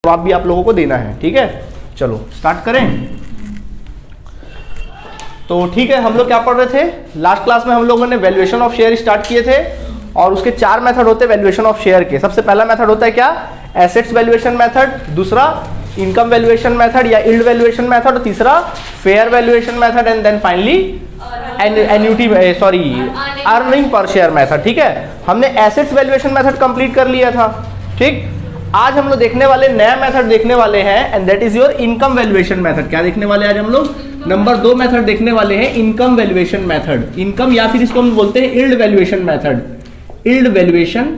जवाब भी आप लोगों को देना है, ठीक है। चलो स्टार्ट करें। तो ठीक है, हम लोग क्या पढ़ रहे थे, लास्ट क्लास में हम लोगों ने वैल्यूएशन ऑफ शेयर स्टार्ट किए थे और उसके 4 मेथड होते हैं वैल्यूएशन ऑफ शेयर के। सबसे पहला मेथड होता है क्या, एसेट्स वैल्यूएशन मेथड, दूसरा इनकम वैल्यूएशन मेथड या यील्ड वैल्यूएशन मेथड, और तीसरा fair valuation method, and then finally annuity earning per share method. ठीक है, हमने एसेट्स वैल्यूएशन मेथड कंप्लीट कर लिया था। ठीक, आज हम लोग देखने वाले नया मेथड देखने वाले हैं and that is your income valuation method. क्या देखने वाले आज हम लोग, नंबर 2 मेथड देखने वाले हैं, इनकम वैल्यूएशन मेथड। इनकम या फिर इसको हम बोलते हैं yield valuation method, yield valuation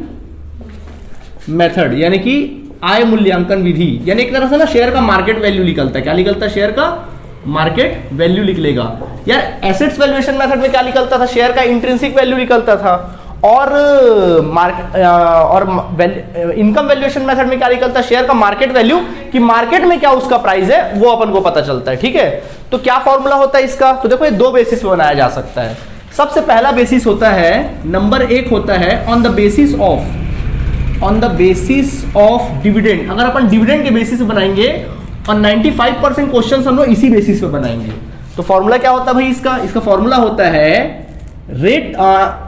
method यानी कि आय मूल्यांकन विधि। यानी एक तरह से ना शेयर का मार्केट वैल्यू निकलता है। क्या निकलता है, शेयर का मार्केट वैल्यू लिख लेगा। यार एसेट्स वैल्यूएशन मेथड में क्या निकलता था, शेयर का इंट्रिंसिक वैल्यू निकलता था, और इनकम वैल्यूएशन मेथड में क्या निकलता है, शेयर का मार्केट वैल्यू, कि मार्केट में क्या उसका प्राइस है वो अपन को पता चलता है। ठीक है, तो क्या फॉर्मूला होता है इसका, तो देखो ये 2 बेसिस पे बनाया जा सकता है। सबसे पहला बेसिस होता है, नंबर 1 होता है on the basis of dividend. अगर अपन डिविडेंड के बेसिस पे बनाएंगे और 95% क्वेश्चन हम लोग इसी बेसिस पे बनाएंगे। तो फॉर्मूला क्या होता है भाई इसका फॉर्मूला होता है rate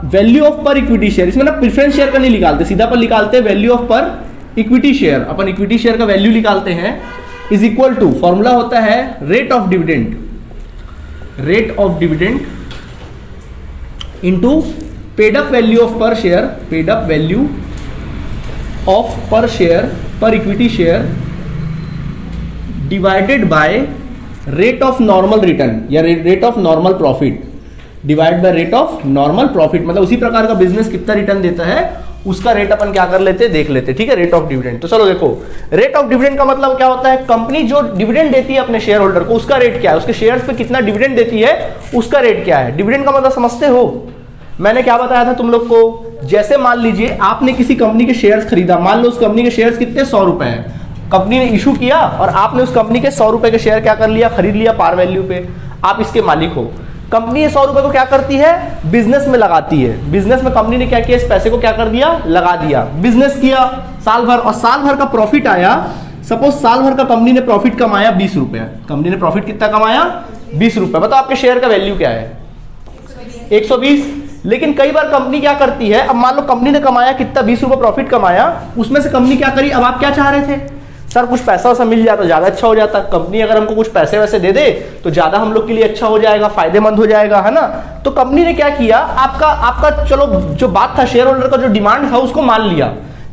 value of per equity share. इसमें ना प्रेफरेंस शेयर का नहीं निकालते, सीधा पर निकालते हैं value of per equity share. अपन इक्विटी शेयर का वैल्यू निकालते हैं, इज इक्वल टू, फॉर्मूला होता है rate of dividend into paid up value of per share, paid up value of per share per equity share divided by rate of normal return या rate of normal profit, divide by rate of normal profit. मतलब उसी प्रकार का business कितना return देता है उसका rate अपन क्या कर लेते हैं, देख लेते हैं। ठीक है, रेट ऑफ डिविडेंड। तो चलो देखो, रेट ऑफ डिविडेंड का मतलब क्या होता है, कंपनी जो डिविडेंड देती है अपने शेयर होल्डर को उसका रेट क्या है, उसके शेयर्स पे कितना डिविडेंड देती है उसका रेट क्या है। डिविडेंड का मतलब समझते हो, मैंने क्या बताया था तुम लोग को, जैसे मान लीजिए आपने किसी कंपनी के शेयर्स खरीदा, मान लो उस कंपनी के शेयर्स कितने 100 रुपए हैं, कंपनी ने इशू किया और आपने उस कंपनी के 100 रुपए के शेयर क्या कर लिया, खरीद लिया पार वैल्यू पे, आप इसके मालिक हो। कंपनी 100 रुपए को क्या करती है, बिजनेस में लगाती है। बिजनेस में कंपनी ने क्या किया, इस पैसे को क्या कर दिया, लगा दिया, बिजनेस किया साल भर, और साल भर का प्रॉफिट आया। सपोज साल भर का कंपनी ने प्रॉफिट कमाया 20 रुपए, कंपनी ने प्रॉफिट कितना कमाया 20 रुपए। बताओ आपके शेयर का वैल्यू क्या है, 120। लेकिन कई बार कंपनी क्या करती है, अब मान लो कंपनी ने कमाया कितना, 20 रुपए प्रॉफिट कमाया, उसमें से कंपनी क्या करी, अब आप क्या चाह रहे थे, सर कुछ पैसा वैसा मिल जाता ज्यादा अच्छा हो जाता, कंपनी अगर हमको कुछ पैसे वैसे दे दे तो ज्यादा हम लोग के लिए अच्छा हो जाएगा, फायदेमंद हो जाएगा, है ना। तो कंपनी ने क्या किया, आपका चलो जो बात था शेयर होल्डर का जो डिमांड था उसको मान लिया।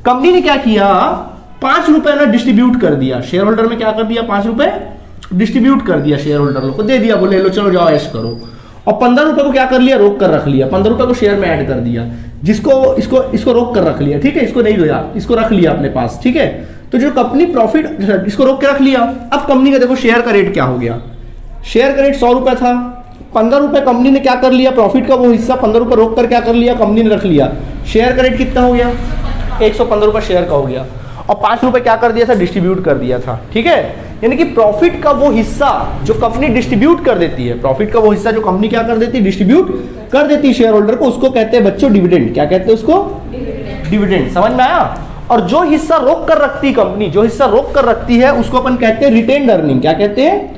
कंपनी ने क्या किया, 5 रुपए ना डिस्ट्रीब्यूट कर दिया शेयर होल्डर में, क्या कर दिया, 5 रुपए डिस्ट्रीब्यूट कर दिया शेयर होल्डर को, दे दिया, बोले लो चलो जाओ ऐश करो। और 15 रुपए को क्या कर लिया, रोक कर रख लिया, 15 रुपए को शेयर में ऐड कर दिया, जिसको इसको रोक कर रख लिया। ठीक है, इसको नहीं दिया, इसको रख लिया अपने पास। ठीक है, तो जो कंपनी प्रॉफिट, इसको रोक के रख लिया। अब कंपनी का देखो शेयर का रेट क्या हो गया, शेयर का रेट 100 रुपए था, 15 रुपए कंपनी ने क्या कर लिया, प्रॉफिट का वो हिस्सा 15 रुपए रोक कर क्या कर लिया, कंपनी ने रख लिया। शेयर का रेट कितना हो गया, 115 रुपए शेयर का हो गया, और 5 रुपए क्या कर दिया था, डिस्ट्रीब्यूट कर दिया था। ठीक है, यानी कि प्रॉफिट का वो हिस्सा जो कंपनी डिस्ट्रीब्यूट कर देती है, प्रॉफिट का वो हिस्सा जो कंपनी क्या कर देती है, डिस्ट्रीब्यूट कर देती है शेयर होल्डर को, उसको कहते हैं बच्चों डिविडेंड। क्या कहते हैं उसको, डिविडेंड। समझ में आया। और जो हिस्सा रोक कर रखती कंपनी, जो हिस्सा रोक कर रखती है उसको अपन कहते हैं रिटेन्ड अर्निंग। क्या कहते हैं,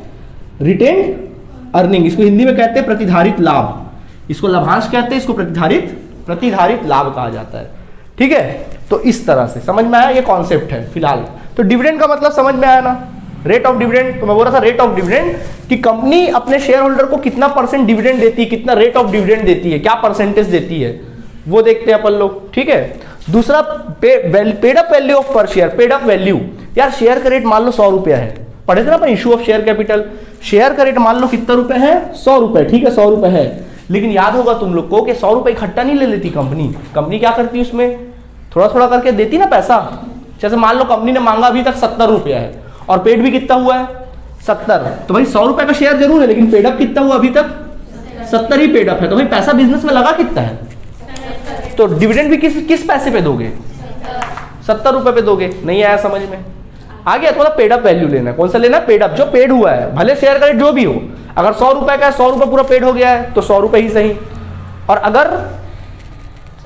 रिटेन्ड अर्निंग। इसको हिंदी में कहते हैं प्रतिधारित लाभ, इसको लाभांश कहते हैं, इसको प्रतिधारित लाभ कहा जाता है। ठीक है, तो इस तरह से समझ में आया, ये कॉन्सेप्ट है फिलहाल। तो डिविडेंड का मतलब समझ में आया ना, रेट ऑफ डिविडेंड। तो मैं बोल रहा था रेट ऑफ डिविडेंड कि कंपनी अपने शेयर होल्डर को कितना % डिविडेंड देती है, कितना रेट ऑफ डिविडेंड देती है, क्या परसेंटेज देती है, वो देखते हैं अपन लोग। ठीक है, दूसरा paid up value of per share, paid up value. यार शेयर का रेट मान लो 100 रुपया है, पढ़े थे ना अपन issue of share capital, share का रेट मान लो कितना रुपए है, 100 रुपए। ठीक है, 100 रुपए है, लेकिन याद होगा तुम लोग को कि 100 रुपए इकट्ठा नहीं ले लेती कंपनी। कंपनी क्या करती है, उसमें थोड़ा थोड़ा करके देती ना पैसा। जैसे मान लो कंपनी ने मांगा अभी तक 70 रुपया है और पेड भी कितना हुआ है, 70। तो भाई 100 रुपए का शेयर जरूर है, लेकिन पेड अप कितना हुआ, अभी तक 70 ही पेड अप है। तो भाई पैसा बिजनेस में लगा कितना है, तो डिविडेंड भी किस पैसे पे दोगे, 70 रुपए पे दोगे। नहीं आया समझ में, आ गया। थोड़ा पेड अप वैल्यू लेना है, कौन सा लेना है, पेड अप, जो पेड हुआ है, भले शेयर का रेट जो भी हो। अगर 100 रुपए का है, 100 रुपए पूरा पेड हो गया है तो 100 रुपए ही सही। और अगर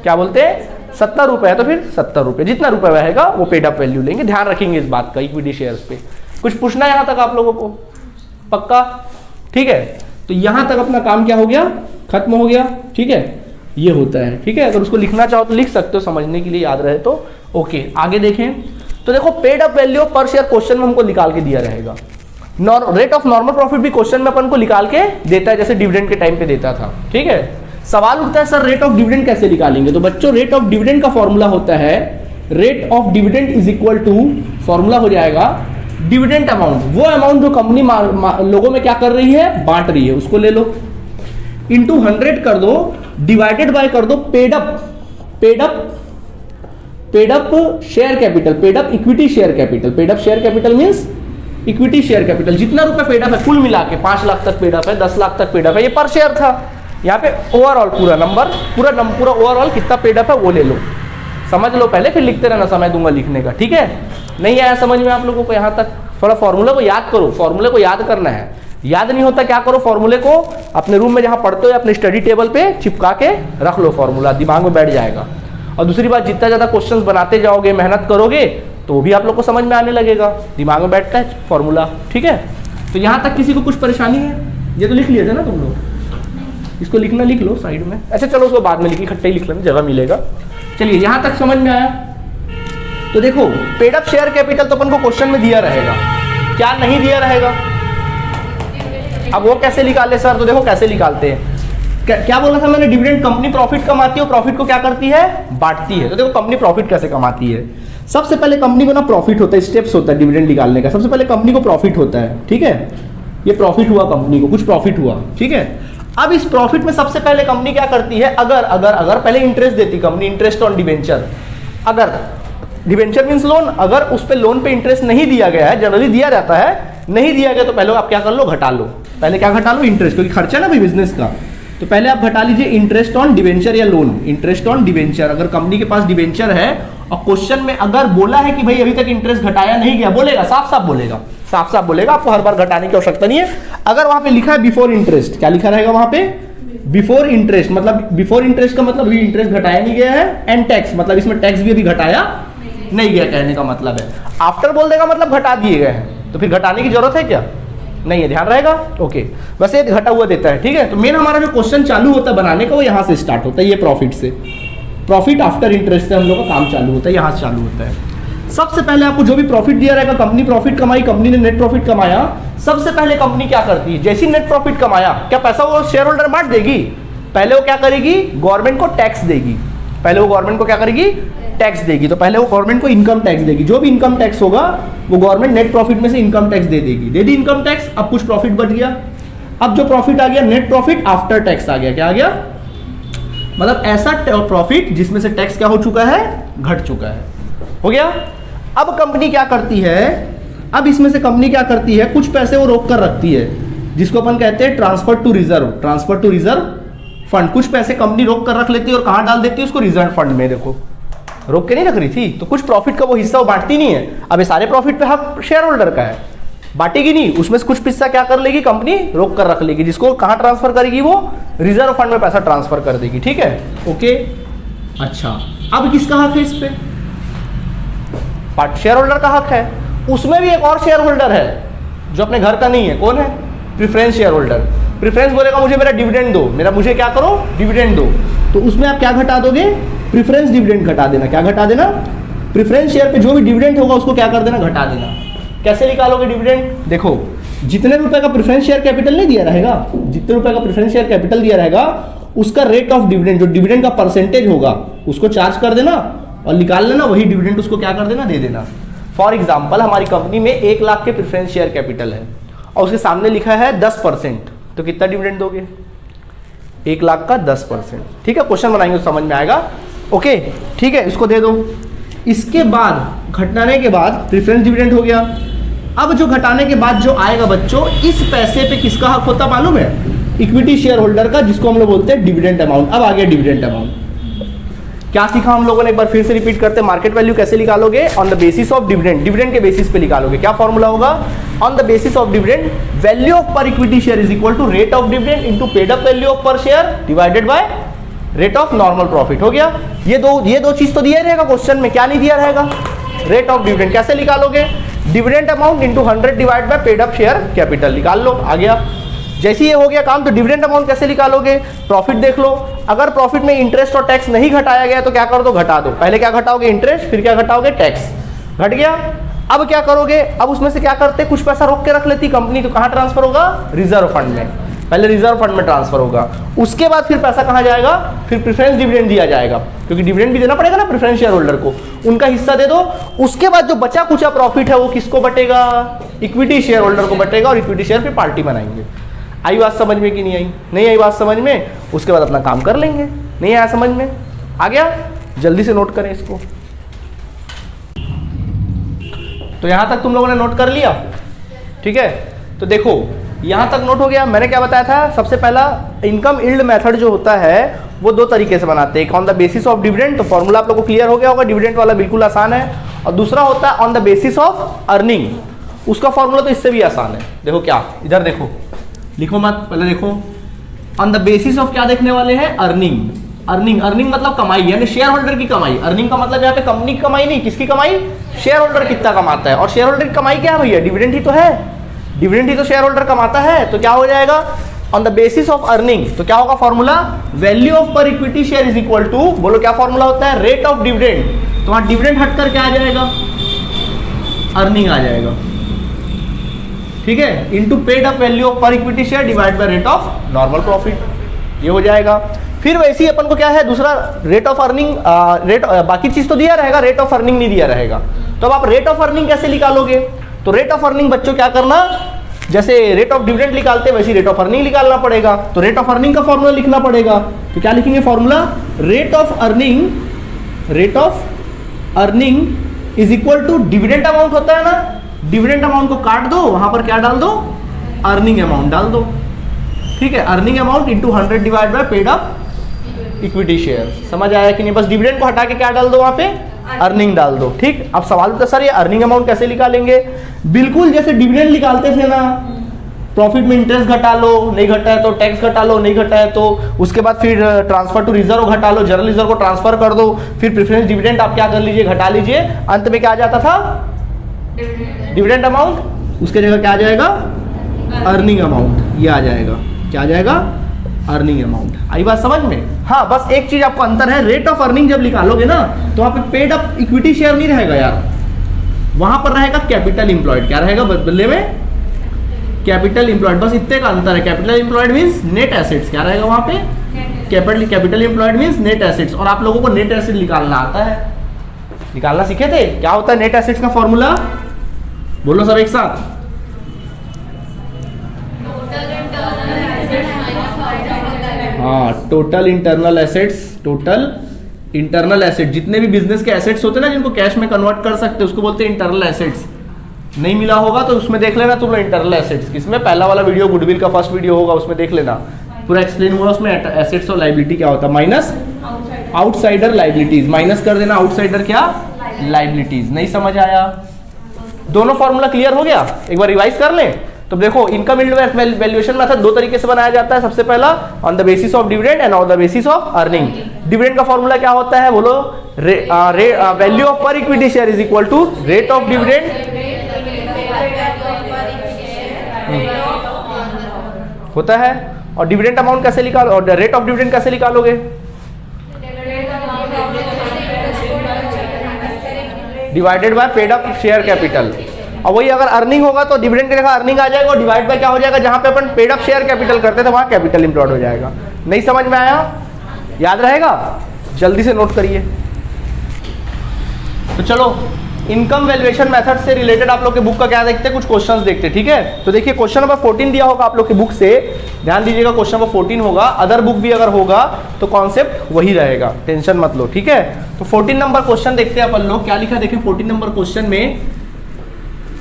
क्या बोलते हैं 70 रुपए है तो फिर 70 रुपए, जितना रुपए रहेगा वो पेड अप वैल्यू लेंगे। ध्यान रखेंगे इस बात का इक्विटी शेयर्स पे। कुछ पूछना है यहाँ तक आप लोगों को? पक्का? ठीक है, तो यहाँ तक अपना काम क्या हो गया, खत्म हो गया। ठीक है, ये होता है। ठीक है, अगर उसको लिखना चाहो तो लिख सकते हो, समझने के लिए याद रहे तो। ओके, आगे देखें तो देखो पेड अप वैल्यू पर शेयर क्वेश्चन में हमको निकाल के दिया रहेगा। रेट ऑफ नॉर्मल प्रॉफिट भी क्वेश्चन में अपन को निकाल के देता है, जैसे डिविडेंड के टाइम पे देता था। ठीक है, सवाल उठता है सर रेट ऑफ डिविडेंड कैसे निकालेंगे? तो बच्चों रेट ऑफ डिविडेंड का फॉर्मूला होता है rate of dividend is equal to, formula हो जाएगा डिविडेंड अमाउंट, वो अमाउंट जो कंपनी लोगों में क्या कर रही है, बांट रही है, उसको ले लो, इंटू 100 कर दो, डिवाइडेड बाय कर दो paid up share capital, paid up equity share capital. Paid up share capital means equity share capital, जितना रुपए पेड अप है कुल मिला के 5 लाख तक पेड अप है, 10 लाख तक पेड अप है, ये पर शेयर था। यहाँ पे ओवरऑल पूरा नंबर, पूरा ओवरऑल कितना पेड अप है वो ले लो, समझ लो पहले, फिर लिखते रहना, समय दूंगा लिखने का। ठीक है, नहीं आया समझ में आप लोगों को यहाँ तक? थोड़ा फॉर्मूला को याद करो, फॉर्मूले को याद करना है। याद नहीं होता क्या करो, फॉर्मूले को अपने रूम में जहाँ पढ़ते हो अपने स्टडी टेबल पे चिपका के रख लो, फॉर्मूला दिमाग में बैठ जाएगा। और दूसरी बात, जितना ज़्यादा क्वेश्चंस बनाते जाओगे, मेहनत करोगे तो भी आप लोग को समझ में आने लगेगा, दिमाग में बैठता है फॉर्मूला। ठीक है, तो यहाँ तक किसी को कुछ परेशानी है? ये तो लिख लिए थे ना तुम लोग, इसको लिखना लिख लो साइड में। अच्छा चलो उसको बाद में लिखी, इकट्ठे ही लिख लेना, जगह मिलेगा। चलिए यहाँ तक समझ में आया? तो देखो पेड अप शेयर कैपिटल तो अपन को क्वेश्चन में दिया रहेगा, क्या नहीं दिया रहेगा? अब वो कैसे निकाले सर? तो देखो कैसे निकालते हैं। क्या बोला था मैंने? डिविडेंड, कंपनी प्रॉफिट कमाती है और प्रॉफिट को क्या करती है, बांटती है। तो देखो कंपनी प्रॉफिट कैसे कमाती है। सबसे पहले कंपनी को ना प्रॉफिट होता है, स्टेप्स होता है डिविडेंड निकालने का। सबसे पहले कंपनी को प्रॉफिट होता है, ठीक है, ये प्रॉफिट हुआ, कंपनी को कुछ प्रॉफिट हुआ, ठीक है। अब इस प्रॉफिट में सबसे पहले कंपनी क्या करती है, अगर पहले इंटरेस्ट देती कंपनी, इंटरेस्ट ऑन डिवेंचर। अगर डिवेंचर मींस लोन, अगर उस पे लोन पे इंटरेस्ट नहीं दिया गया है, जनरली दिया जाता है, नहीं दिया गया तो पहले आप क्या कर लो, घटा लो। पहले क्या घटा लो, इंटरेस्ट, क्योंकि खर्चा ना भाई बिजनेस का, तो पहले आप घटा लीजिए इंटरेस्ट ऑन डिवेंचर या लोन। इंटरेस्ट ऑन डिवेंचर, अगर कंपनी के पास डिवेंचर है और क्वेश्चन में अगर बोला है कि भाई अभी तक इंटरेस्ट घटाया नहीं गया, बोलेगा, साफ साफ बोलेगा, आपको हर बार घटाने की आवश्यकता नहीं है। अगर वहां पे लिखा है बिफोर इंटरेस्ट, क्या लिखा रहेगा वहां पे, बिफोर इंटरेस्ट, मतलब बिफोर इंटरेस्ट का मतलब अभी इंटरेस्ट घटाया नहीं गया है, एंड टैक्स मतलब इसमें टैक्स भी अभी घटाया नहीं गया, कहने का मतलब है। आफ्टर बोल देगा मतलब घटा दिए गए हैं, तो फिर घटाने की जरूरत है क्या, नहीं है, ध्यान रहेगा। ओके, बस ये घटा हुआ देता है, ठीक है। तो मेन हमारा जो क्वेश्चन चालू होता है बनाने का वो यहाँ से स्टार्ट होता है, ये प्रॉफिट से, प्रॉफिट आफ्टर इंटरेस्ट से हम लोग का काम चालू होता है, यहाँ से चालू होता है। सबसे पहले आपको जो भी प्रॉफिट दिया रहेगा, कंपनी प्रॉफिट कमाई, कंपनी ने नेट प्रॉफिट कमाया, सबसे पहले कंपनी क्या करती है, जैसी नेट प्रॉफिट कमाया, क्या पैसा वो शेयर होल्डर बांट देगी, पहले वो क्या करेगी, गवर्नमेंट को टैक्स देगी, पहले वो गवर्नमेंट को क्या करेगी, टैक्स देगी। तो पहले वो गवर्नमेंट को इनकम टैक्स देगी, जो भी इनकम टैक्स होगा वो गवर्नमेंट नेट प्रॉफिट में से इनकम टैक्स दे देगी, दे दी इनकम टैक्स। अब कुछ प्रॉफिट बच गया, अब जो प्रॉफिट आ गया नेट प्रॉफिट आफ्टर टैक्स आ गया, क्या आ गया, मतलब ऐसा प्रॉफिट जिसमें से टैक्स क्या हो चुका है, घट चुका है, हो गया। अब कंपनी क्या करती है, अब इसमें से कंपनी क्या करती है, कुछ पैसे वो रोक कर रखती है, जिसको अपन कहते हैं ट्रांसफर टू रिजर्व फंड। कुछ पैसे कंपनी रोक कर रख लेती है और कहां डाल देती है, उसको रिजर्व फंड में। देखो रोक के नहीं रख रही थी, तो कुछ प्रॉफिट का वो हिस्सा वो बांटती नहीं है। अब ये सारे प्रॉफिट पे हक शेयर होल्डर का है, बांटेगी नहीं, उसमें से कुछ हिस्सा क्या कर लेगी कंपनी, रोक कर रख लेगी, जिसको कहां ट्रांसफर करेगी, वो रिजर्व फंड में पैसा ट्रांसफर कर देगी, ठीक है, ओके। अच्छा, अब किसका हक है इस पे, शेयर होल्डर का हक है। उसमें भी एक और शेयर होल्डर है जो अपने घर का नहीं है, कौन है, प्रेफरेंस शेयर होल्डर। प्रेफरेंस बोलेगा मुझे मेरा डिविडेंड दो, मुझे क्या करो, डिविडेंड दो, तो उसमें आप क्या घटा दोगे, प्रेफरेंस डिविडेंड घटा देना। क्या घटा देना, प्रेफरेंस शेयर पे जो भी डिविडेंड होगा उसको क्या कर देना, घटा देना। कैसे निकालोगे डिविडेंड, देखो जितने रुपए का प्रेफरेंस शेयर कैपिटल नहीं दिया रहेगा, जितने रुपए का प्रेफरेंस शेयर कैपिटल दिया रहेगा, उसका रेट ऑफ डिविडेंड, जो डिविडेंड का परसेंटेज होगा उसको चार्ज कर देना और निकाल लेना, वही डिविडेंड उसको क्या कर देना, दे देना। फॉर एग्जाम्पल हमारी कंपनी में 1 लाख के प्रेफरेंस शेयर कैपिटल है और उसके सामने लिखा है 10%, तो कितना डिविडेंड दोगे, 1 लाख का 10%, ठीक है। क्वेश्चन बनाएंगे तो समझ में आएगा, ओके, ठीक है, इसको दे दो। इसके बाद घटाने के बाद प्रेफरेंस डिविडेंड हो गया। अब जो घटाने के बाद जो आएगा बच्चों, इस पैसे पे किसका हक होता मालूम है, इक्विटी शेयर होल्डर का, जिसको हम लोग बोलते हैं डिविडेंड अमाउंट। अब आ गया डिविडेंड अमाउंट। क्या सीखा हम लोगों ने, एक बार फिर से रिपीट करते हैं। मार्केट वैल्यू कैसे निकालोगे, on the basis of dividend, dividend के बेसिस पे निकालोगे। क्या फॉर्मूला होगा, on the basis of dividend, value of per equity share is equal to rate of dividend into paid up value of per share divided by rate of normal profit हो गया। ये दो चीज तो दिया ही रहेगा क्वेश्चन में, क्या नहीं दिया रहेगा, रेट ऑफ डिविडेंड। कैसे निकालोगे, dividend amount into 100 divide by paid up share capital, निकाल लो, आ गया। जैसे ये हो गया काम, तो डिविडेंड अमाउंट कैसे निकालोगे, प्रॉफिट देख लो। अगर प्रॉफिट में इंटरेस्ट और टैक्स नहीं घटाया गया तो क्या कर दो, घटा दो। पहले क्या घटाओगे, इंटरेस्ट, फिर क्या घटाओगे, टैक्स, घट गया। अब क्या करोगे, अब उसमें से क्या करते, कुछ पैसा रोक के रख लेती कंपनी, तो कहां ट्रांसफर होगा, रिजर्व फंड में। पहले रिजर्व फंड में ट्रांसफर होगा, उसके बाद फिर पैसा कहां जाएगा, फिर प्रेफरेंस डिविडेंड दिया जाएगा, क्योंकि डिविडेंड भी देना पड़ेगा ना प्रेफरेंस शेयर होल्डर को, उनका हिस्सा दे दो। उसके बाद जो बचा कुचा प्रॉफिट है वो किसको बटेगा, इक्विटी शेयर होल्डर को बटेगा, और इक्विटी शेयर पे पार्टी बनाएंगे। आई बात समझ में कि नहीं आई, नहीं आई बात समझ में, उसके बाद अपना काम कर लेंगे। नहीं आया समझ में, आ गया, जल्दी से नोट करें इसको। तो यहां तक तुम लोगों ने नोट कर लिया, ठीक है। तो देखो यहां तक नोट हो गया। मैंने क्या बताया था, सबसे पहला इनकम यील्ड मेथड जो होता है वो दो तरीके से बनाते हैं, एक on the basis of dividend, तो फॉर्मूला आप लोगों को क्लियर हो गया होगा, डिविडेंड वाला बिल्कुल आसान है। और दूसरा होता है on the basis of earning, उसका फॉर्मूला तो इससे भी आसान है। देखो क्या, इधर देखो, लिखो मत, पहले देखो ऑन द बेसिस ऑफ क्या देखने वाले हैं, अर्निंग। अर्निंग मतलब कमाई, यानी शेयर होल्डर की कमाई। अर्निंग का मतलब यहाँ पे कंपनी की कमाई नहीं, किसकी कमाई, शेयर होल्डर कितना कमाता है। और शेयर होल्डर की कमाई क्या है भैया, डिविडेंड ही तो है, डिविडेंड ही तो शेयर होल्डर कमाता है। तो क्या हो जाएगा, on the basis of earning, तो क्या होगा formula, value of per equity share is equal to, बोलो क्या फॉर्मूला होता है, रेट ऑफ डिविडेंड। तो वहां डिविडेंड हटकर क्या आ जाएगा, अर्निंग आ जाएगा, ठीक है, into paid up value of per equity share divide by rate of normal profit, ये हो जाएगा। फिर वैसे ही अपन को क्या है, दूसरा रेट ऑफ अर्निंग, बाकी चीज तो दिया रहेगा, रेट ऑफ अर्निंग नहीं दिया रहेगा। तो अब आप रेट ऑफ अर्निंग कैसे निकालोगे, तो रेट ऑफ अर्निंग बच्चों क्या करना, जैसे रेट ऑफ डिविडेंड निकालते हैं वैसे रेट ऑफ अर्निंग निकालना पड़ेगा। तो रेट ऑफ अर्निंग का फॉर्मूला लिखना पड़ेगा, तो क्या लिखेंगे formula, rate of earning is equal to dividend amount होता है ना, डिविडेंड अमाउंट को काट दो, वहां पर क्या डाल दो, अर्निंग अमाउंट डाल दो, ठीक है, earning amount into 100 divide by paid up equity share. समझ आया कि नहीं, बस डिविडेंड को हटा के क्या डाल दो, वहां पे अर्निंग डाल दो, ठीक। अब सवाल तो सर ये अर्निंग अमाउंट कैसे निकालेंगे, बिल्कुल जैसे डिविडेंड निकालते थे ना, प्रॉफिट में इंटरेस्ट घटा लो, नहीं घटा है तो टैक्स घटा लो, नहीं घटा है तो उसके बाद फिर ट्रांसफर टू रिजर्व घटा लो, जनरल रिजर्व को ट्रांसफर कर दो, फिर प्रेफरेंस डिविडेंड आप क्या कर लीजिए, घटा लीजिए, अंत में क्या आ जाता था, डिविडेंड अमाउंट, उसके जगह क्या आ जाएगा, अर्निंग अमाउंट, ये आ जाएगा, क्या आ जाएगा, अर्निंग अमाउंट। आई बात समझ में, हाँ बस एक चीज आपको अंतर है, रेट ऑफ अर्निंग जब निकालोगे ना तो वहां पे पेड अप इक्विटी शेयर नहीं रहेगा यार, वहां पर रहेगा कैपिटल इंप्लॉयड, क्या रहेगा बदले में, कैपिटल इंप्लॉयड, बस इतने का अंतर है। Capital employed means net assets, क्या रहेगा वहां पे, capital employed means net assets. और आप लोगों को नेट एसेट निकालना आता है, निकालना सीखे थे, क्या होता है नेट एसेट्स का फॉर्मूला, बोलो सब एक साथ, हाँ, total internal assets, total internal asset, जितने भी बिजनेस के एसेट्स होते हैं ना जिनको कैश में कन्वर्ट कर सकते हैं उसको बोलते हैं इंटरनल एसेट्स। नहीं मिला होगा तो उसमें देख लेना तुम इंटरनल एसेट्स, किसमें, पहला वाला वीडियो गुडविल का फर्स्ट वीडियो होगा, उसमें देख लेना, पूरा एक्सप्लेन हुआ उसमें एसेट्स और लाइबिलिटी क्या होता है, माइनस आउटसाइडर लाइबिलिटीज, माइनस कर देना आउटसाइडर क्या, लाइबिलिटीज। नहीं समझ आया, दोनों फॉर्मूला क्लियर हो गया, एक बार रिवाइज कर लें। तो देखो इनकम यील्ड वैल्यूएशन मेथड दो तरीके से बनाया जाता है, सबसे पहला on the basis of dividend and on the basis of earning. Dividend का फॉर्मूला क्या होता है, बोलो, value of per equity share is equal to rate of dividend होता है। और डिविडेंड अमाउंट कैसे निकालो, और रेट ऑफ डिविडेंड कैसे निकालोगे, divided by paid up share capital. और वही अगर अर्निंग होगा तो डिविडेंड की जगह अर्निंग आ जाएगा और डिवाइड बाय क्या हो जाएगा, जहां पे अपन पेड अप शेयर कैपिटल करते थे वहां कैपिटल इंप्लॉयड हो जाएगा। नहीं समझ में आया, याद रहेगा, जल्दी से नोट करिए। तो चलो इनकम वैल्यूएशन मेथड से रिलेटेड आप लोग के बुक का क्या देखते हैं, कुछ क्वेश्चंस देखते हैं, ठीक है। तो देखिए क्वेश्चन नंबर 14 दिया होगा आप लोग के बुक से, ध्यान दीजिएगा, क्वेश्चन नंबर 14 होगा, अदर बुक भी अगर होगा तो कॉन्सेप्ट वही रहेगा, टेंशन मत लो, ठीक है। तो 14 नंबर क्वेश्चन देखते हैं अपन लोग, क्या लिखा देखिए 14 नंबर क्वेश्चन में,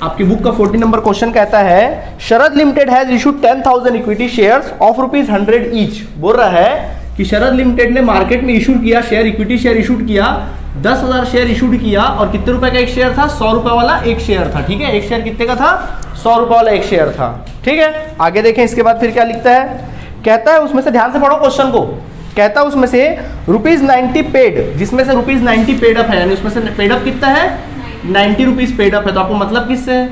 आपकी बुक का 14 नंबर क्वेश्चन कहता है, Sharad limited has issued 10,000 equity shares of ₹100 each. बोल रहा है कि शरद लिमिटेड ने मार्केट में इशू किया शेयर, इक्विटी शेयर इशूड किया, 10,000 शेयर इशूड किया, और कितने रुपए का एक शेयर था, 100 रुपए वाला एक शेयर था, ठीक है। एक शेयर कितने का था, 100 रुपए वाला एक शेयर था, ठीक है। आगे देखें इसके बाद फिर क्या लिखता है, कहता है उसमें से ध्यान से पढ़ो क्वेश्चन को, कहता है उसमें से ₹90 पेड, जिसमें से ₹90 पेड अप है, यानी उसमें से पेड अप कितना है 90 रुपीज पेड अप है। तो आपको मतलब किससे है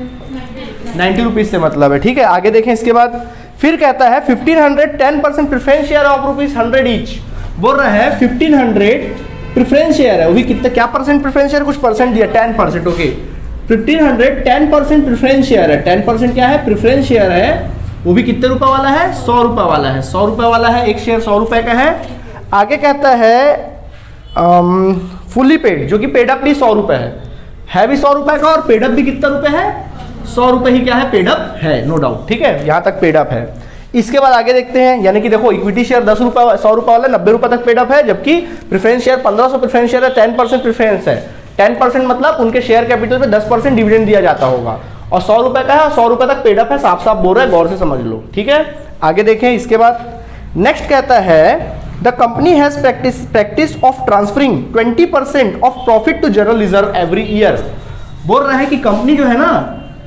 90 रुपीज से मतलब है, ठीक है। आगे देखें इसके बाद फिर कहता है 1500 10% प्रेफरेंस शेयर ऑफ ₹100 ईच। बोल रहा है 1500 प्रेफरेंस शेयर है, वो भी कितना क्या परसेंट प्रेफरेंस शेयर, कुछ परसेंट दिया 10%, ओके। 1500 10% प्रेफरेंस शेयर है, 10% क्या है प्रेफरेंस शेयर है, वो भी कितने रुपए वाला है 100 रुपए वाला है, 100 रुपए वाला है, एक शेयर 100 रुपए का है। आगे कहता है फुल्ली पेड, जो कि पेड अप भी 100 रुपए है भी 100 रुपए का, और पेड अप भी कितना रुपए है 100 रुपए ही क्या है पेड अप है, नो डाउट, ठीक है। यहाँ तक पेड अप है। इसके बाद आगे देखते हैं, यानी कि देखो इक्विटी शेयर 10 रुपए 100 रुपए वाला 90 रुपए तक पेड अप है, जबकि प्रेफरेंस शेयर 1500 प्रेफरेंस शेयर है, 10% प्रेफरेंस है। 10% मतलब उनके शेयर कैपिटल पे 10% डिविडेंड दिया जाता होगा, और 100 रुपए का है और 100 रुपए तक पेड अप है, साफ साफ बोल रहा है, गौर से समझ लो, ठीक है। आगे देखें इसके बाद नेक्स्ट कहता है the company has practice of transferring 20% of profit to general reserve every year. बोल रहा है कि कंपनी जो है ना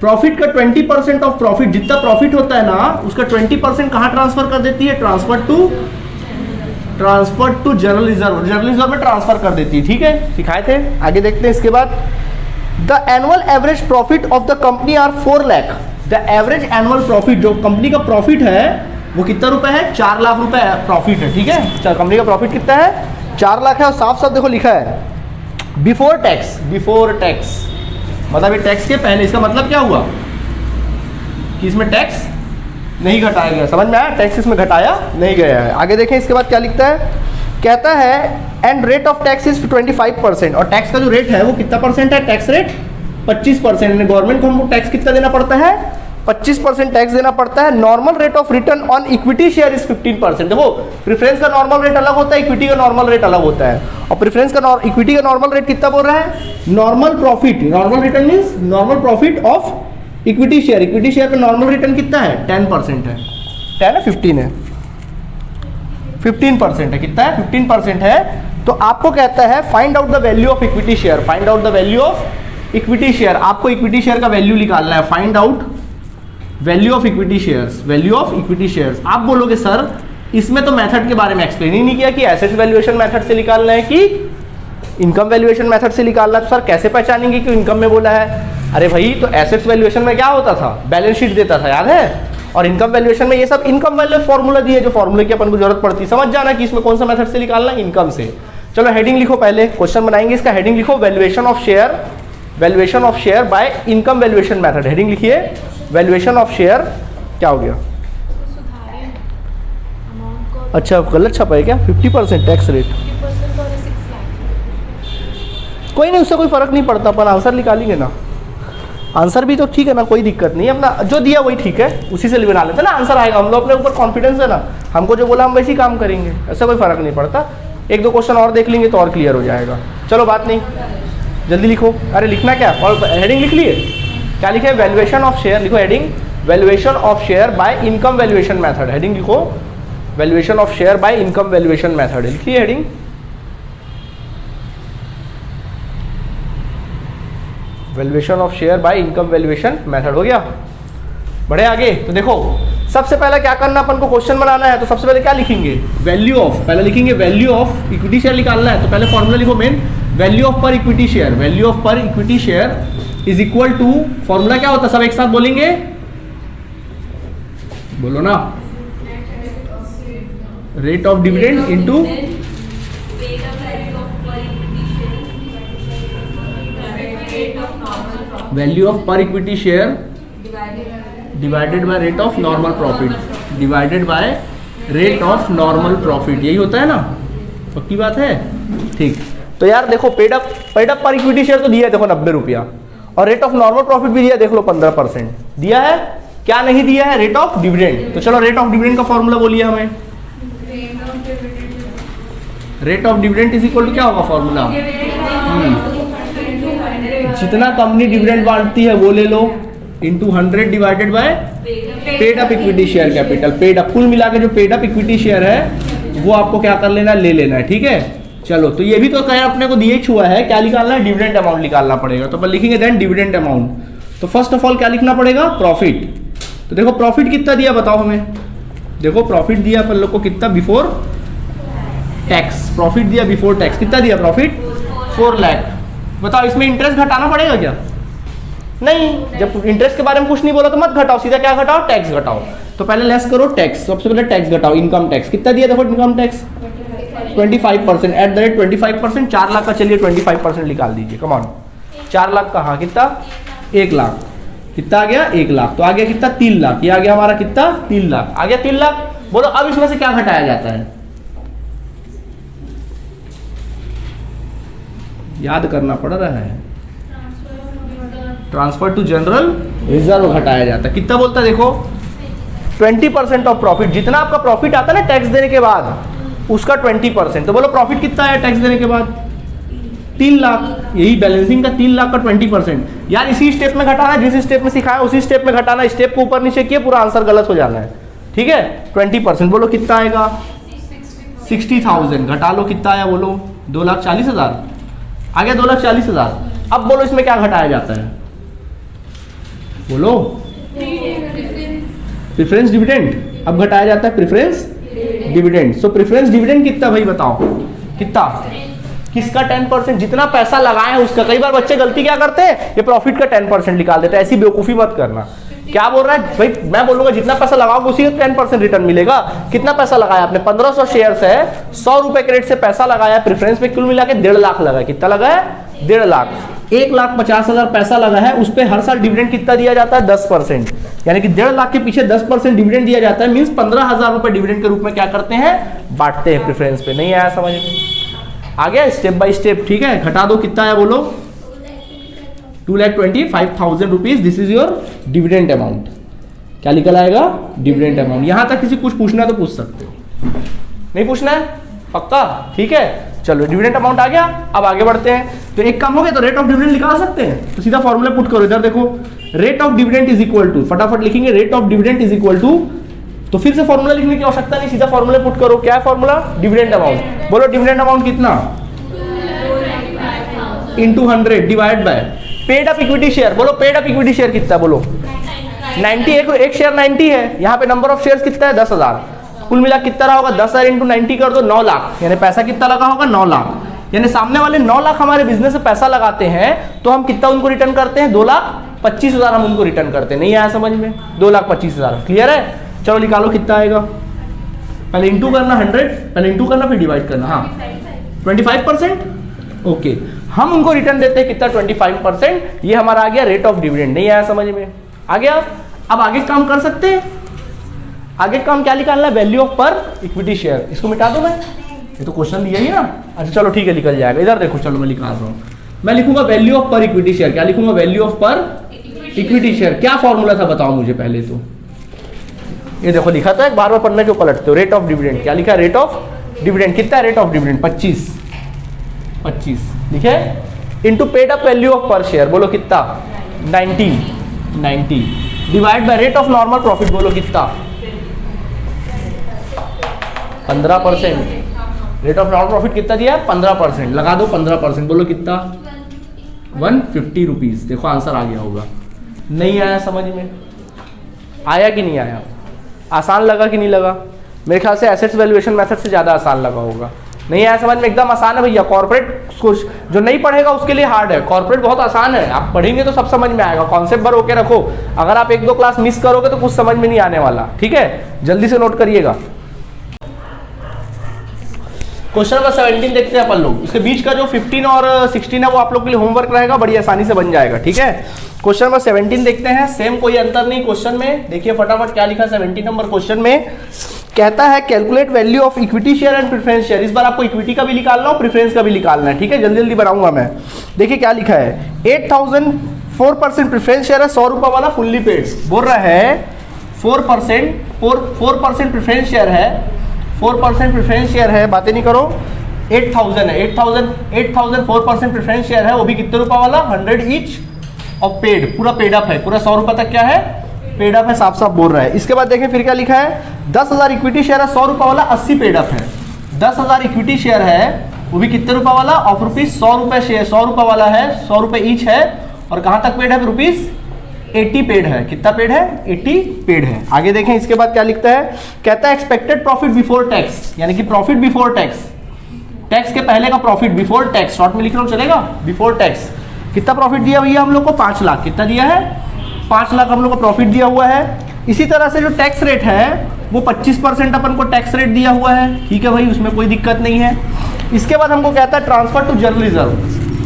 प्रॉफिट का 20% ऑफ प्रॉफिट, जितना प्रॉफिट होता है ना उसका 20% कहां ट्रांसफर कर देती है, ट्रांसफर टू जनरल रिजर्व में ट्रांसफर कर देती है, ठीक है, सिखाए थे। आगे देखते हैं इसके बाद the annual average profit of the company are 4 lakh. The average annual profit, जो कंपनी का प्रॉफिट है वो कितना रुपए है 4 लाख रुपए प्रॉफिट है, ठीक है। कंपनी का प्रॉफिट कितना है 4 लाख है, और साफ साफ देखो लिखा है बिफोर टैक्स, मतलब ये टैक्स के पहले। इसका मतलब क्या हुआ कि इसमें टैक्स नहीं घटाया गया, समझ में आया, टैक्स इसमें घटाया नहीं गया है। आगे देखें इसके बाद क्या लिखता है, कहता है and rate of tax is 25%, और टैक्स का जो रेट है वो कितना परसेंट है, टैक्स रेट 25%। गवर्नमेंट को हमको टैक्स कितना देना पड़ता है 25% टैक्स देना पड़ता है। Normal rate of return on equity share is 15%। देखो प्रेफरेंस का नॉर्मल रेट अलग होता है, इक्विटी का नॉर्मल रेट अलग होता है, और प्रेफरेंस का इक्विटी का नॉर्मल रेट कितना बोल रहा है, normal profit, normal return means normal profit of equity share. Equity share का नॉर्मल रिटर्न कितना है 10% है, 10 है 15 है 15% है, कितना है 15% है। तो आपको कहता है find out the value of equity share, find out the value of equity share. आपको इक्विटी शेयर का वैल्यू निकालना है, find out value of equity shares, value of equity shares. आप बोलोगे सर इसमें तो मेथड के बारे में एक्सप्लेन ही नहीं किया कि एसेट वैल्यूएशन मेथड से निकालना है कि इनकम वैल्यूएशन मेथड से निकालना है। तो सर कैसे पहचानेंगे कि इनकम में बोला है, अरे भाई तो एसेट्स वैल्यूएशन में क्या होता था, बैलेंस शीट देता था, याद है, और इनकम वैल्यूएशन में ये सब इनकम वैल्यू फॉर्मूला दिए, जो फॉर्मूले की अपन को जरूरत पड़ती है, समझ जाना कि इसमें कौन सा मेथड से निकालना है, इनकम से। चलो हेडिंग लिखो, पहले क्वेश्चन बनाएंगे इसका, हेडिंग लिखो valuation of share by income valuation method. Heading लिखिए वैल्यूएशन ऑफ शेयर, क्या हो गया, अच्छा गलत छपा है क्या, 50% टैक्स रेट, कोई नहीं, उससे कोई फर्क नहीं पड़ता, अपन आंसर निकालेंगे ना, आंसर भी तो ठीक है ना, कोई दिक्कत नहीं है, अपना जो दिया वही ठीक है, उसी से बना लेते ना, आंसर आएगा, हम लोग अपने ऊपर कॉन्फिडेंस है ना, हमको जो बोला हम वैसे ही काम करेंगे, ऐसा कोई फर्क नहीं पड़ता। एक दो क्वेश्चन और देख लेंगे तो और क्लियर हो जाएगा। चलो बात नहीं, जल्दी लिखो, अरे लिखना क्या, और हेडिंग लिख लिए, क्या लिखे, वैल्यूएशन ऑफ शेयर, लिखो heading valuation of share by income valuation method. Heading लिखो valuation of share by income valuation method, लिखिए heading valuation of share by income valuation method. हो गया, बढ़े आगे। तो देखो सबसे पहले क्या करना, अपन को क्वेश्चन बनाना है, तो सबसे पहले क्या लिखेंगे, वैल्यू ऑफ, पहले लिखेंगे वैल्यू ऑफ इक्विटी शेयर निकालना है, तो पहले फॉर्मूला लिखो main, value of per equity share, value of per equity share is equal to, formula क्या होता है, सब एक साथ बोलेंगे, बोलो ना, rate of dividend into value of per equity share divided by rate of normal profit, divided by rate of normal profit, यही होता है ना, पक्की बात है, ठीक। तो यार देखो पेड अप पर इक्विटी शेयर तो दिया है, देखो 90 रुपया, और रेट ऑफ नॉर्मल प्रॉफिट भी दिया, देख लो 15% दिया है, क्या नहीं दिया है, रेट ऑफ डिविडेंड। तो चलो रेट ऑफ डिविडेंड का फॉर्मूला बोलिए हमें, rate of dividend is equal to क्या होगा फॉर्मूला, जितना कंपनी डिविडेंड बांटती है वो ले लो, into 100 divided by paid up equity share capital, paid up, कुल मिला के जो पेड अप इक्विटी शेयर है वो आपको क्या कर लेना, ले लेना है, ठीक है। चलो तो ये भी तो कहीं अपने को दिए छुआ है, क्या निकालना है, डिविडेंड अमाउंट निकालना पड़ेगा, तो अपन लिखेंगे देन डिविडेंड अमाउंट। तो फर्स्ट ऑफ ऑल क्या लिखना पड़ेगा, प्रॉफिट। तो देखो प्रॉफिट कितना दिया बताओ हमें, देखो प्रॉफिट दिया अपन लोग को कितना, बिफोर टैक्स, प्रॉफिट दिया बिफोर टैक्स, कितना दिया प्रॉफिट 4 लाख। बताओ इसमें इंटरेस्ट घटाना पड़ेगा क्या? नहीं, जब इंटरेस्ट के बारे में कुछ नहीं बोला तो मत घटाओ, सीधा क्या घटाओ, टैक्स घटाओ। तो पहले लेस करो टैक्स, सबसे पहले टैक्स घटाओ, इनकम टैक्स कितना दिया देखो, income tax 25%, at the rate 25%, 4 lakh का चलिए 25% निकाल दीजिए, कम ऑन। 4 लाख का, हाँ कितना 1 लाख, कितना आ गया 1 लाख, तो आ गया कितना 3 लाख, ये आ गया हमारा कितना 3 लाख, आ गया 3 लाख। बोलो अब इसमें से क्या घटाया जाता है, याद करना पड़ रहा है, ट्रांसफर टू जनरल रिजर्व घटाया जाता है। कितना बोलता है देखो, 20% ऑफ प्रॉफिट, जितना आपका प्रॉफिट आता है ना टैक्स देने के बाद उसका 20%। तो बोलो प्रॉफिट कितना है टैक्स देने के बाद 3 लाख, यही बैलेंसिंग का 3 लाख का 20%। यार इसी स्टेप में घटाना, जिस स्टेप में सिखाया उसी स्टेप में घटाना, स्टेप को ऊपर नीचे किए पूरा आंसर गलत हो जाना है, ठीक है। 20% बोलो कितना आएगा 60,000, घटा लो कितना आया बोलो 2,40,000, आ गया 2,40,000। अब बोलो इसमें क्या घटाया जाता है, बोलो प्रेफरेंस डिविडेंड, अब घटाया जाता है प्रेफरेंस डिविडेंड। सो प्रेफरेंस डिविडेंड कितना भाई बताओ, कितना, किसका 10%, जितना पैसा लगाए उसका। कई बार बच्चे गलती क्या करते हैं, ये प्रॉफिट का 10% निकाल देते हैं, ऐसी बेवकूफी मत करना। क्या बोल रहा है भाई, मैं बोलूंगा जितना पैसा लगाओगे उसी का 10% रिटर्न मिलेगा। कितना पैसा लगाया आपने, 1500 शेयर्स है, 100 रुपए के रेट से पैसा लगाया, प्रेफरेंस पे कुल मिला के 1.5 लाख लगाया, कितना लगाया 1.5 लाख, 1,50,000 पैसा लगा है, उस पर हर साल डिविडेंड कितना दिया जाता है 10%, यानी कि 1.5 लाख के पीछे 10% डिविडेंड दिया जाता है, मींस 15,000 रुपए डिविडेंड के रूप में क्या करते हैं, बांटते हैं प्रेफरेंस पे। नहीं आया समझ में, आ गया स्टेप बाय स्टेप, ठीक है। घटा दो कितना है बोलो 2,25,000 rupees, this is your dividend amount. क्या निकल आएगा, डिविडेंड अमाउंट। यहां तक किसी कुछ पूछना तो पूछ सकते हो, नहीं पूछना है पक्का, ठीक है। चलो डिविडेंड अमाउंट आ गया, अब आगे बढ़ते हैं। तो एक काम हो गया, तो रेट ऑफ डिविडेंड निकाल सकते हैं, तो सीधा फॉर्मूला पुट करो, इधर देखो rate of dividend is equal to, फटाफट लिखेंगे rate of dividend is equal to, तो फिर से फॉर्मूला लिखने की आवश्यकता नहीं, सीधा फॉर्मूला पुट करो। क्या फॉर्मूला, डिविडेंड अमाउंट। बोलो डिविडेंड अमाउंट कितना, into 100 divide by paid up equity share. बोलो पेड अप इक्विटी शेयर कितना, बोलो 90, एक शेयर 90 है, यहाँ पे नंबर ऑफ शेयर्स कितना है 10,000, कुल मिला कितना रहा होगा 10,000 इंटू 90 कर दो 9 लाख, यानी पैसा कितना लगा होगा 9 लाख। यानी सामने वाले 9 लाख हमारे बिजनेस में पैसा लगाते हैं, तो हम कितना उनको रिटर्न करते हैं 2,25,000 हम उनको रिटर्न करते हैं। नहीं आया समझ में, 2,25,000, क्लियर है। चलो निकालो कितना आएगा, पहले इंटू करना 100, पहले इंटू करना फिर डिवाइड करना, हाँ 25%, ओके। हम उनको रिटर्न देते हैं कितना 25%, ये हमारा आ गया रेट ऑफ डिविडेंड। नहीं आया समझ में, आ गया। अब आगे काम कर सकते हैं, आगे काम क्या निकालना है, value of per equity share. इसको मिटा दो, मैं ये तो क्वेश्चन दिया ही ना, अच्छा चलो ठीक है निकल जाएगा। इधर देखो, चलो मैं निकाल रहा हूँ, मैं लिखूंगा value of per equity share. क्या लिखूंगा, value of per equity share. क्या फॉर्मूला था बताओ मुझे पहले तो, ये देखो लिखा था, एक बार बार पढ़ने क्यों पलटते हो। रेट ऑफ डिविडेंड, क्या लिखा है, रेट ऑफ डिविडेंड। कितना है रेट ऑफ डिविडेंड 25 लिखे, into paid up value of per share, बोलो कितना 90 divide by rate of normal profit, बोलो कितना 15%। रेट ऑफ नॉर्मल प्रॉफिट कितना दिया 15%, लगा दो 15%, बोलो कितना 150 रुपीज। देखो आंसर आ गया होगा। नहीं आया समझ में, आया कि नहीं आया, आसान लगा कि नहीं लगा। मेरे ख्याल से एसेट्स वैल्यूएशन मेथड से ज़्यादा आसान लगा होगा। नहीं आया समझ में, एकदम आसान है भैया। कॉर्पोरेट कुछ जो नहीं पढ़ेगा उसके लिए हार्ड है, कॉर्पोरेट बहुत आसान है, आप पढ़ेंगे तो सब समझ में आएगा। कॉन्सेप्ट भर होके रखो, अगर आप 1-2 क्लास मिस करोगे तो कुछ समझ में नहीं आने वाला, ठीक है। जल्दी से नोट करिएगा। क्वेश्चन नंबर 17 देखते हैं अपन लोग। इसके बीच का जो 15 और 16 है वो आप लोग के लिए होमवर्क रहेगा, बड़ी आसानी से बन जाएगा, ठीक है। क्वेश्चन नंबर 17 देखते हैं, सेम कोई अंतर नहीं क्वेश्चन में। देखिए फटाफट क्या लिखा 17 नंबर क्वेश्चन में, कहता है calculate value of equity share and preference share. इस बार आपको इक्विटी का भी निकालना और प्रेफरेंस का भी निकालना है, ठीक है। जल्दी जल्दी बनाऊंगा मैं। देखिए क्या लिखा है, 8,000 4% प्रेफरेंस शेयर है, 100 रुपये वाला फुल्ली पेड। बोल रहा है 4% प्रेफरेंस शेयर है, 4% प्रेफरेंस शेयर है, बातें नहीं करो। 8,000 है, 8,000 4% प्रेफरेंस शेयर है, वो भी कितने रुपये वाला 100 ईच और पेड, पूरा पेड अप है, पूरा 100 रुपये तक क्या है पेड अप है, साफ साफ बोल रहा है। इसके बाद देखें फिर क्या लिखा है, 10,000 इक्विटी शेयर है, 100 रुपये वाला 80 पेड अप है। 10,000 इक्विटी शेयर है, वो भी कितने रुपये वाला ऑफ रुपीज 100 रुपये शेयर, 100 रुपये वाला है, 100 रुपये ईच है, और कहाँ तक पेड है रुपीज 80 पेड है। कितना पेड है 80 पेड है। आगे देखें इसके बाद क्या लिखता है, कहता है एक्सपेक्टेड प्रॉफिट बिफोर टैक्स, यानी कि प्रॉफिट बिफोर टैक्स टैक्स के पहले का प्रॉफिट बिफोर टैक्स, शॉर्ट में लिख रहा हूँ चलेगा, बिफोर टैक्स कितना प्रॉफिट दिया भैया हम लोग को 5 लाख, कितना दिया है 5 लाख हम लोग को प्रॉफिट दिया हुआ है। इसी तरह से जो टैक्स रेट है वो 25% अपन को टैक्स रेट दिया हुआ है, ठीक है भाई, उसमें कोई दिक्कत नहीं है। इसके बाद हमको कहता है transfer to general reserve,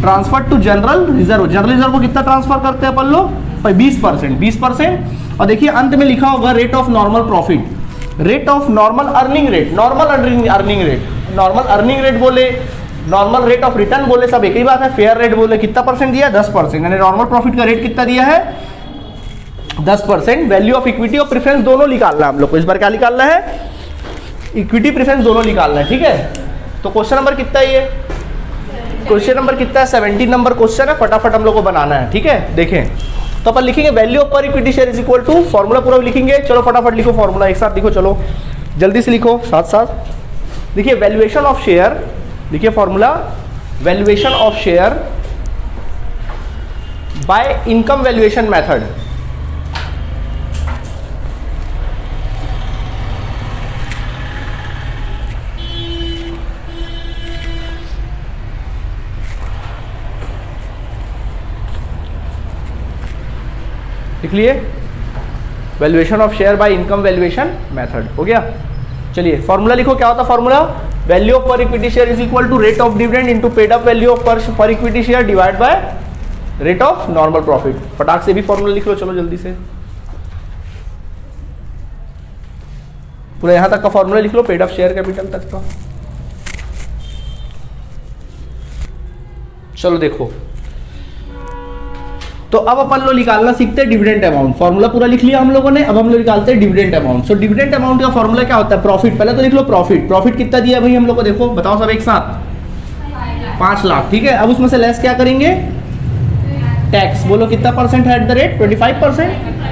transfer to general reserve, general reserve को कितना ट्रांसफर करते हैं अपन लोग 20%। और देखिए अंत में लिखा होगा rate of normal profit, rate of normal earning rate, normal earning rate, normal earning rate बोले, नॉर्मल रेट ऑफ रिटर्न बोले, सब एक ही बात है। फेयर रेट बोले कितना परसेंट दिया 10%, यानी नॉर्मल प्रॉफिट का रेट कितना दिया है 10%। वैल्यू ऑफ इक्विटी और प्रेफरेंस दोनों निकालना है हम लोग को, इस बार क्या निकालना है, इक्विटी प्रेफरेंस दोनों निकालना है, ठीक है। तो क्वेश्चन नंबर कितना है ये, क्वेश्चन नंबर कितना है 17 नंबर क्वेश्चन है, फटाफट हम लोग को बनाना है, ठीक है। देखें तो अपन लिखेंगे value of per equity share is equal to, formula पूरा लिखेंगे, चलो फटाफट लिखो फॉर्मूला, एक साथ लिखो, चलो जल्दी से लिखो साथ साथ। देखिए वैल्यूएशन ऑफ शेयर, देखिए formula valuation of share by income valuation method. लिख लिए valuation of share by income valuation method, हो गया। चलिए फॉर्मूला लिखो, क्या होता है formula, value of per equity share is equal to rate of dividend into paid up value of per equity share divide by rate of normal profit. फटाक से भी फॉर्मूला लिख लो, चलो जल्दी से पूरा यहां तक का फॉर्मूला लिख लो, पेड अप शेयर कैपिटल तक का। चलो देखो, तो अब अपन लोग निकालना सीखते हैं डिविडेंड अमाउंट। फॉर्मूला पूरा लिख लिया हम लोगों ने, अब हम लोग निकालते हैं dividend amount. So dividend amount का फॉर्मूला क्या होता है, प्रॉफिट, पहले तो लिख लो प्रॉफिट, प्रॉफिट कितना दिया भाई हम लोग को, देखो बताओ सब एक साथ 5 लाख, ठीक है। अब उसमें से लेस क्या करेंगे, टैक्स, बोलो कितना परसेंट है एट द रेट 25%,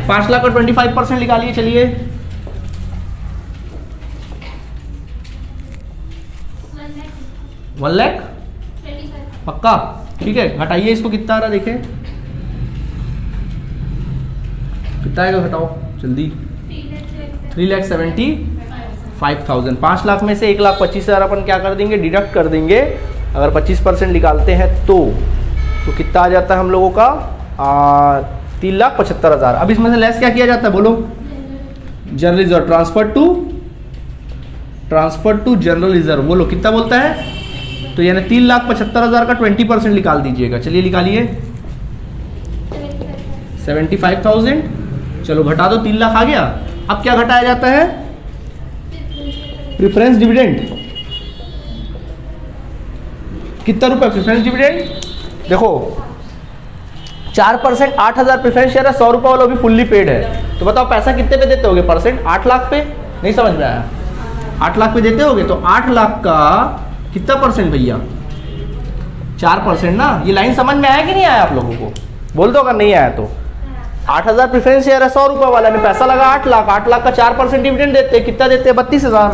5 लाख और 25% निकालिए, चलिए 1 लाख पक्का, ठीक है। घटाइए इसको, कितना आ रहा है देखें, कितना आएगा घटाओ जल्दी, 3,75,000। 5 लाख में से 1,25,000 अपन क्या कर देंगे, डिडक्ट कर देंगे। अगर 25% निकालते हैं तो कितना आ जाता है हम लोगों का 3,75,000। अब इसमें से लेस क्या किया जाता है बोलो, general reserve, transfer to general reserve, बोलो कितना बोलता है, तो यानी 3,75,000 का 20% निकाल दीजिएगा, चलिए निकालिए 75,000। चलो घटा दो, 3 लाख आ गया। अब क्या घटाया जाता है, प्रेफरेंस डिविडेंड, कितना रुपए प्रेफरेंस डिविडेंड, देखो 4% 8,000 प्रेफरेंस शेयर है, 100 रुपये वाला भी फुल्ली पेड है। तो बताओ पैसा कितने पे देते होगे परसेंट, 8 लाख पे, नहीं समझ में आया, 8 लाख पे देते होगे, तो 8 लाख का कितना परसेंट भैया 4% ना। ये लाइन समझ में आया कि नहीं आया आप लोगों को, बोल दो अगर नहीं आया तो। 8,000 प्रेफरेंस शेयर है, 100 रुपये वाला में पैसा लगा 8 लाख, 8 लाख का 4% डिविडेंड देते, कितना देते हैं 32,000,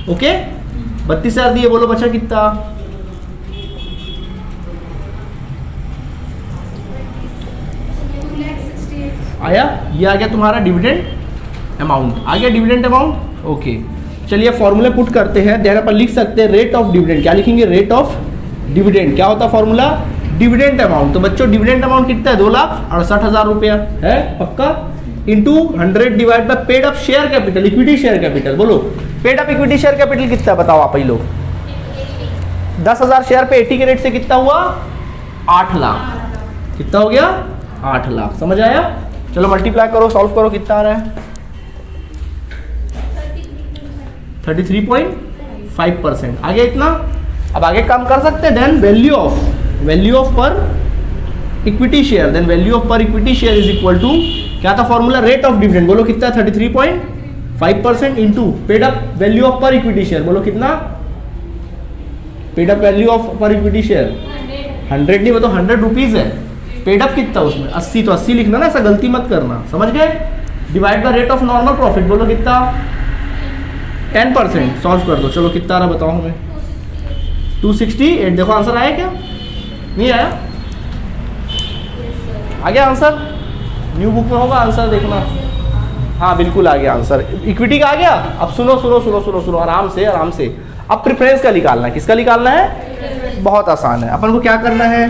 ओके 32,000 दिए, बोलो बचा कितना, आया, ये आ गया तुम्हारा डिविडेंड अमाउंट, आ गया डिविडेंड अमाउंट, ओके। चलिए फॉर्मूले पुट करते हैं, देन अपन लिख सकते हैं रेट ऑफ डिविडेंड, क्या लिखेंगे, रेट ऑफ डिविडेंड, क्या होता है फॉर्मूला, डिविडेंड अमाउंट। तो बच्चों डिविडेंड अमाउंट कितना है 2,68,000 रुपया है पक्का, into 100 divide by paid up share capital, equity share capital, बोलो paid up equity share capital कितना बताओ आप ही लोग, 10,000 शेयर पे 80 के रेट से कितना हुआ 8 लाख, कितना हो गया 8 लाख, समझ आया। चलो मल्टीप्लाई करो, सॉल्व करो, कितना आ रहा है 33.5%, आगे इतना। अब आगे काम कर सकते हैं, then value of per equity share, then value of per equity share is equal to, क्या था फॉर्मूला, रेट ऑफ डिविडेंड, बोलो कितना 33.5% into paid up value of per equity share, बोलो कितना, paid up value of per equity share 100 नहीं, मतलब 100 rupees है, paid up कितना उसमें 80, तो 80 लिखना ना, ऐसा गलती मत करना, समझ गए। Divide by rate of normal profit, बोलो कितना 10%, सॉल्व कर दो, चलो कितना आ रहा बताओ हमें 268, देखो आंसर आया क्या, नहीं आया, आ गया आंसर, न्यू बुक में होगा आंसर देखना, हाँ बिल्कुल आ गया आंसर, इक्विटी का आ गया। अब सुनो सुनो सुनो सुनो सुनो, आराम से अब प्रेफरेंस का निकालना है, किसका निकालना है? बहुत आसान है। अपन को क्या करना है?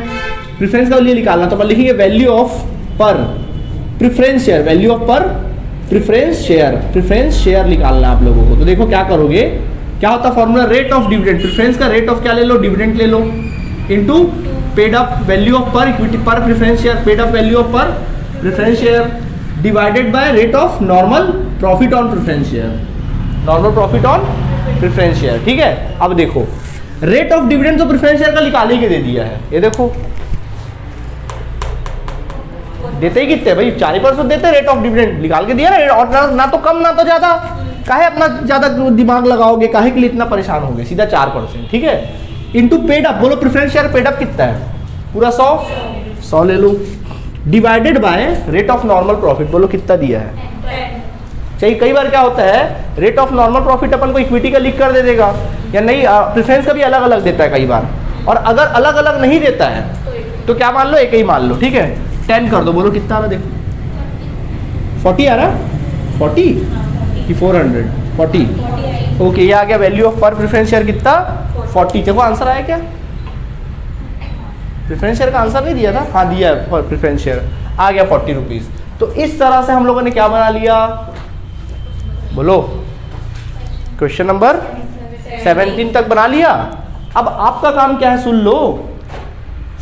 प्रेफरेंस का लिए निकालना, तो अपन लिखेंगे value of per preference share, value of per preference share निकालना है आप लोगों को। तो देखो क्या करोगे, क्या होता है formula? Rate of dividend, preference का रेट ऑफ क्या ले लो? डिविडेंड ले लो, into paid up value of per equity per preference share, paid up value of per preference share divided by rate of normal profit on preference share, normal profit on preference share. ठीक है, अब देखो rate of dividend तो preference share का निकाल ही के दे दिया है, ये देखो देते ही कितने भाई 4% देते रेट ऑफ डिविडेंड, निकाल के दिया ना, और ना तो कम ना तो ज्यादा, काहे अपना ज्यादा दिमाग लगाओगे, काहे के लिए इतना परेशान होगे, सीधा 4%। ठीक है, इनटू पेड अप, बोलो प्रेफरेंस शेयर पेड अप कितना है? पूरा 100 ले लो, divided by rate of normal profit, बोलो कितना दिया है? चाहिए। कई बार क्या होता है, रेट ऑफ नॉर्मल प्रॉफिट अपन को इक्विटी का लिख कर दे देगा, या नहीं प्रेफरेंस का भी अलग अलग देता है कई बार, और अगर अलग अलग नहीं देता है तो क्या मान लो, एक ही मान लो। ठीक है, 10 कर दो, बोलो कितना आ रहा? देखो 40 आ रहा, 40 कि 400? 40। ओके, ये आ गया value of per preference share कितना? 40। देखो आंसर आया क्या? प्रेफरेंस शेयर का आंसर नहीं दिया था? हाँ दिया है, प्रेफरेंस शेयर आ गया 40 रुपीज। तो इस तरह से हम लोगों ने क्या बना लिया, बोलो क्वेश्चन नंबर 17 तक बना लिया। अब आपका काम क्या है, सुन लो,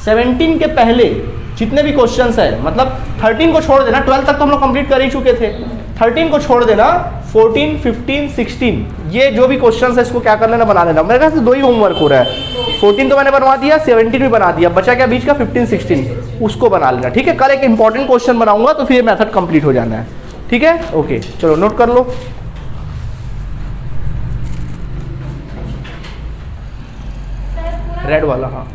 17 के पहले जितने भी क्वेश्चंस है, मतलब 13 को छोड़ देना, 12 तक तो हम लोग कंप्लीट कर ही चुके थे, 13 को छोड़ देना, 14, 15, 16 ये जो भी क्वेश्चंस है इसको क्या कर लेना, बना लेना। मेरे ख्याल से 2 ही होमवर्क हो रहा है, 14 तो मैंने बनवा दिया, 17 भी बना दिया, बचा क्या बीच का 15, 16 उसको बना लेना। ठीक है, कल एक इंपॉर्टेंट क्वेश्चन बनाऊंगा तो फिर मेथड कंप्लीट हो जाना है। ठीक है, ओके चलो नोट कर लो। रेड वाला, हाँ